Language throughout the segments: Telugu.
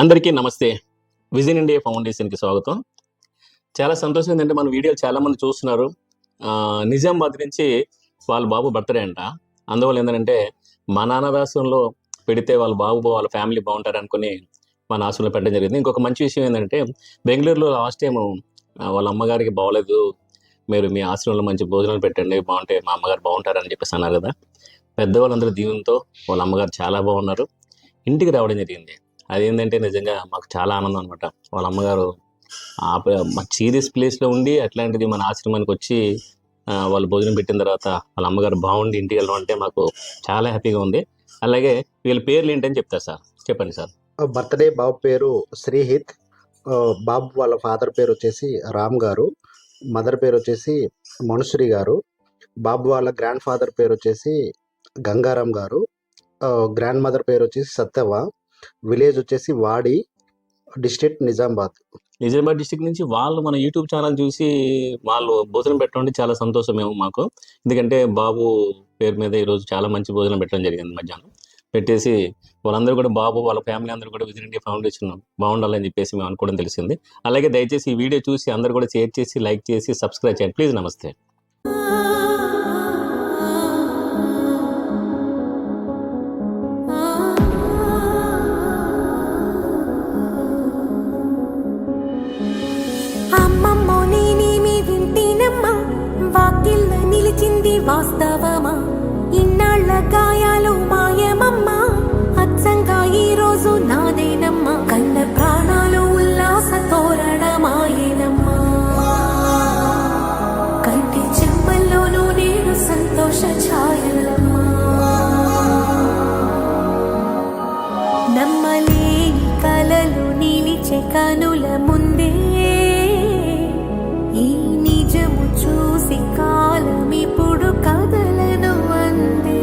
అందరికీ నమస్తే. విజన్ ఇండియా ఫౌండేషన్కి స్వాగతం. చాలా సంతోషం ఏంటంటే మన వీడియోలు చాలామంది చూస్తున్నారు. నిజామాబాద్ నుంచి వాళ్ళ బాబు బర్త్డే అంట. అందువల్ల ఏంటంటే మా నాన్న రాష్ట్రంలో పెడితే వాళ్ళ బాబు వాళ్ళ ఫ్యామిలీ బాగుంటారు అనుకుని మన ఆశ్రమంలో పెట్టడం జరిగింది. ఇంకొక మంచి విషయం ఏంటంటే బెంగళూరులో లాస్ట్ టైం వాళ్ళ అమ్మగారికి బాగోలేదు, మీరు మీ ఆశ్రమంలో మంచి భోజనాలు పెట్టండి, బాగుంటే మా అమ్మగారు బాగుంటారని చెప్పేసి అన్నారు కదా. పెద్దవాళ్ళందరూ దీవెనతో వాళ్ళ అమ్మగారు చాలా బాగున్నారు. ఇంటికి రావడం జరిగింది. అదేంటంటే నిజంగా మాకు చాలా ఆనందం అనమాట. వాళ్ళ అమ్మగారు సీరియస్ ప్లేస్లో ఉండి అట్లాంటిది మన ఆశ్రమానికి వచ్చి వాళ్ళు భోజనం పెట్టిన తర్వాత వాళ్ళ అమ్మగారు బాగుండి ఇంటికి వెళ్ళడం అంటే మాకు చాలా హ్యాపీగా ఉంది. అలాగే వీళ్ళ పేర్లు ఏంటని చెప్తారు సార్, చెప్పండి సార్. బర్త్డే బాబు పేరు శ్రీహిత్. బాబు వాళ్ళ ఫాదర్ పేరు వచ్చేసి రామ్ గారు, మదర్ పేరు వచ్చేసి మనుశ్రీ గారు. బాబు వాళ్ళ గ్రాండ్ ఫాదర్ పేరు వచ్చేసి గంగారాం గారు. గ్రాండ్ మదర్ పేరు వచ్చేసి సత్యవ. విలేజ్ వచ్చేసి వాడి, డిస్ట్రిక్ట్ నిజామాబాద్ డిస్ట్రిక్ట్ నుంచి వాళ్ళు మన యూట్యూబ్ ఛానల్ చూసి వాళ్ళు భోజనం పెట్టడం చాలా సంతోషమేమో మాకు. ఎందుకంటే బాబు పేరు మీద ఈరోజు చాలా మంచి భోజనం పెట్టడం జరిగింది. మధ్యాహ్నం పెట్టేసి వాళ్ళందరూ కూడా బాబు వాళ్ళ ఫ్యామిలీ అందరూ కూడా విజన్ ఇండియా ఫౌండేషన్ బాగుండాలని చెప్పేసి మేము అనుకోవడం తెలిసింది. అలాగే దయచేసి ఈ వీడియో చూసి అందరూ కూడా షేర్ చేసి, లైక్ చేసి, సబ్స్క్రైబ్ చేయండి ప్లీజ్. నమస్తే. వాస్తవమా ఇన్నాళ్ళ గాయాలు మాయమమ్మా, అచ్చంగా ఈ రోజు నాదేనమ్మా, కన్న ప్రాణాలు ఉల్లాస తోరణమాయేనమ్మా, కంటి చెమ్మల్లోనూ నేను సంతోష ఛాయలమ్మా, నమ్మలేని కలలు నిలిచే కనుల ముందే ఈ నిజము చూసి కాలమిప్పుడు కదలను అందే.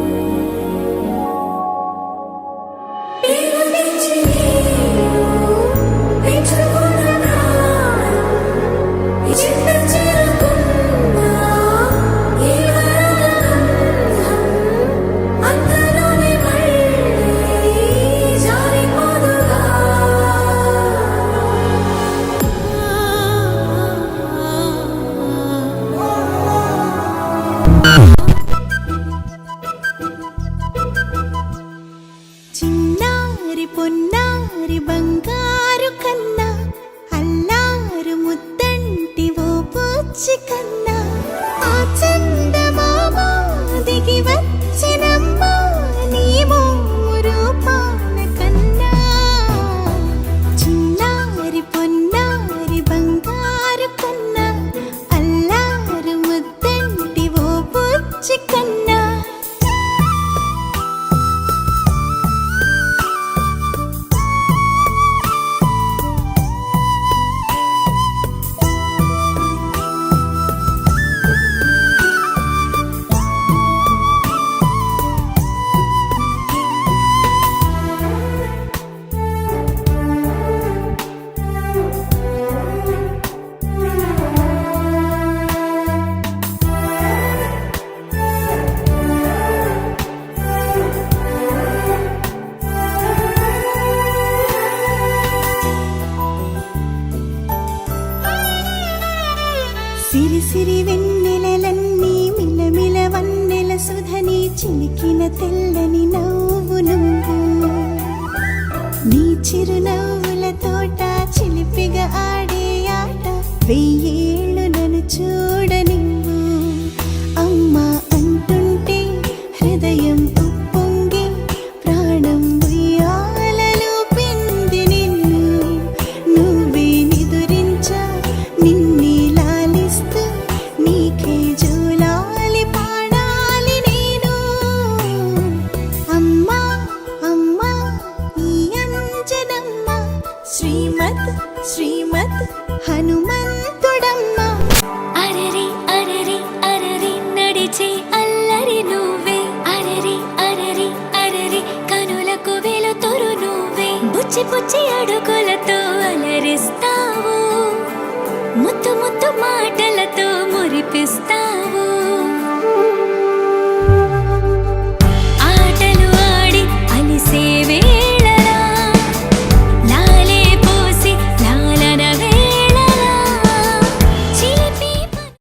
చిన్నారి పొన్నారి బంగారు కన్నా, అల్లారు ముద్దంటి ఓ పుచ్చి కన్నా, ఆ చందమామ దిగి వచ్చినమ్మా నీ రూపాన కన్నా. చిన్నారి పొన్నారి బంగారు కన్నా, అల్లారు ముద్దంటి ఓ పుచ్చి కన్నా. సిరి సిరి వెన్నెలలన్నీ మిలమిల వన్నెల సుధని చిలికిన తెల్లని నవ్వు నువ్వు, నీ చిరునవ్వుల తోట చిలిపిగా ఆడే ఆట వెయ్యేళ్ళు నన్ను చూడనివ్వు. అమ్మా అంటుంటే హృదయం ఉప్పొంగి ప్రాణం ఉయ్యాలలో పిండి నిన్ను, నువ్వే నిదురించా నిన్నే నీకే జూలాలి పాడాలి నేను. అమ్మా అమ్మా ఈ అంజనమ్మ, శ్రీమత్ శ్రీమత్ హనుమంతుడమ్మ. అరరి అరరి అరరి నడిచే అల్లరి నువ్వే, అరరి అరరి అరరి కనులకు వెలుతురు నువ్వే, బుచ్చి బుచ్చి అడుగులతో అలరిస్తావు, ముత్తు ముత్తు మాట